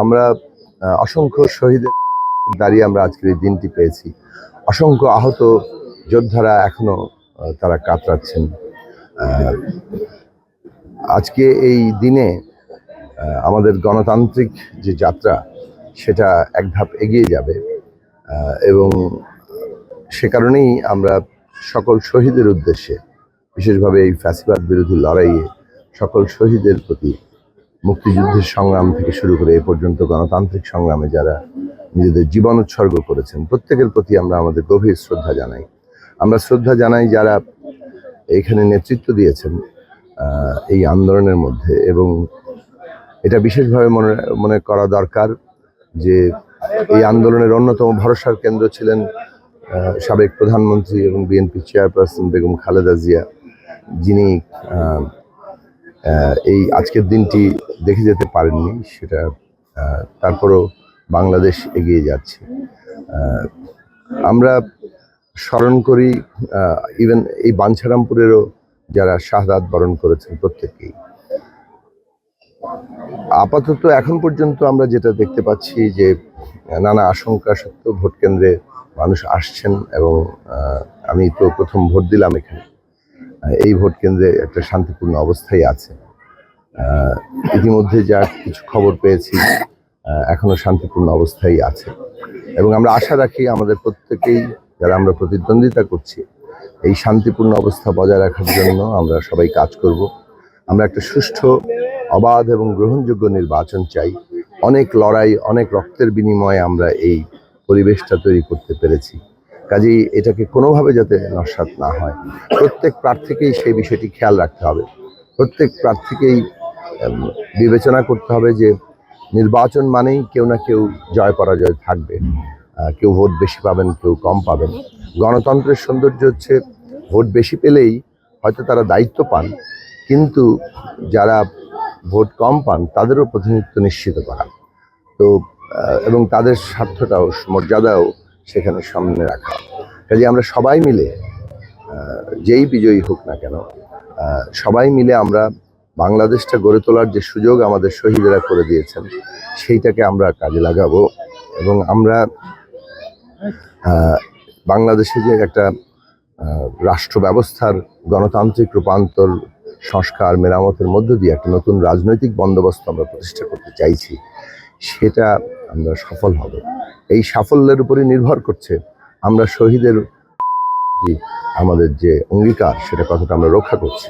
আমরা অসংখ্য শহীদের দাঁড়িয়ে আমরা আজকের এই দিনটি পেয়েছি। অসংখ্য আহত যোদ্ধারা এখনো তারা কাতরাচ্ছেন। আজকে এই দিনে আমাদের গণতান্ত্রিক যে যাত্রা সেটা এক ধাপ এগিয়ে যাবে এবং সে কারণেই আমরা সকল শহীদের উদ্দেশ্যে, বিশেষভাবে এই ফ্যাসিবাদ বিরোধী লড়াইয়ে সকল শহীদের প্রতি, মুক্তিযুদ্ধের সংগ্রাম থেকে শুরু করে এ পর্যন্ত গণতান্ত্রিক সংগ্রামে যারা নিজেদের জীবন উৎসর্গ করেছেন প্রত্যেকের প্রতি আমরা আমাদের গভীর শ্রদ্ধা জানাই। আমরা শ্রদ্ধা জানাই যারা এখানে নেতৃত্ব দিয়েছেন এই আন্দোলনের মধ্যে, এবং এটা বিশেষভাবে মনে করা দরকার যে এই আন্দোলনের অন্যতম ভরসার কেন্দ্র ছিলেন সাবেক প্রধানমন্ত্রী এবং বিএনপি চেয়ারপারসন বেগম খালেদা জিয়া, যিনি এই আজকের দিনটি দেখে যেতে পারেননি। সেটা তারপরও বাংলাদেশ এগিয়ে যাচ্ছে। আমরা স্মরণ করি ইভেন এই বাঞ্ছারামপুরেরও যারা শাহাদাত বরণ করেছেন প্রত্যেকেই। আপাতত এখন পর্যন্ত আমরা যেটা দেখতে পাচ্ছি যে নানা আশঙ্কা সত্ত্বেও ভোট কেন্দ্রে মানুষ আসছেন, এবং আমি তো প্রথম ভোট দিলাম এখানে। এই ভোট কেন্দ্রে একটা শান্তিপূর্ণ অবস্থায় আছে। ইতিমধ্যে যা কিছু খবর পেয়েছি এখনো শান্তিপূর্ণ অবস্থায় আছে, এবং আমরা আশা রাখি আমাদের প্রত্যেকেই যারা আমরা প্রতিদ্বন্দ্বিতা করছি এই শান্তিপূর্ণ অবস্থা বজায় রাখার জন্য আমরা সবাই কাজ করব। আমরা একটা সুষ্ঠু, অবাধ এবং গ্রহণযোগ্য নির্বাচন চাই। অনেক লড়াই, অনেক রক্তের বিনিময়ে আমরা এই পরিবেশটা তৈরি করতে পেরেছি। কাজেই এটাকে কোনোভাবে যাতে নস্যাৎ না হয়, প্রত্যেক প্রার্থীকেই সেই বিষয়টি খেয়াল রাখতে হবে। প্রত্যেক প্রার্থীকেই বিবেচনা করতে হবে যে নির্বাচন মানেই কেউ না কেউ জয় পরাজয় থাকবে। কেউ ভোট বেশি পাবেন, কেউ কম পাবেন। গণতন্ত্রের সৌন্দর্য হচ্ছে ভোট বেশি পেলেই হয়তো তারা দায়িত্ব পান, কিন্তু যারা ভোট কম পান তাদেরও প্রতিনিধিত্ব নিশ্চিত করা, তো এবং তাদের স্বার্থটাও, মর্যাদাও সেখানে সামনে রাখা। কাজে আমরা সবাই মিলে, যেই বিজয়ী হোক না কেন, সবাই মিলে আমরা বাংলাদেশটা গড়ে তোলার যে সুযোগ আমাদের শহীদেরা করে দিয়েছেন সেইটাকে আমরা কাজে লাগাবো, এবং আমরা বাংলাদেশে যে একটা রাষ্ট্র ব্যবস্থার গণতান্ত্রিক রূপান্তর, সংস্কার, মেরামতের মধ্য দিয়ে একটা নতুন রাজনৈতিক বন্দোবস্ত আমরা প্রতিষ্ঠা করতে চাইছি, সেটা আমরা সফল হব। এই সাফল্যের উপরই নির্ভর করছে আমরা শহীদের আমাদের যে অঙ্গীকার সেটা কতটা আমরা রক্ষা করছি।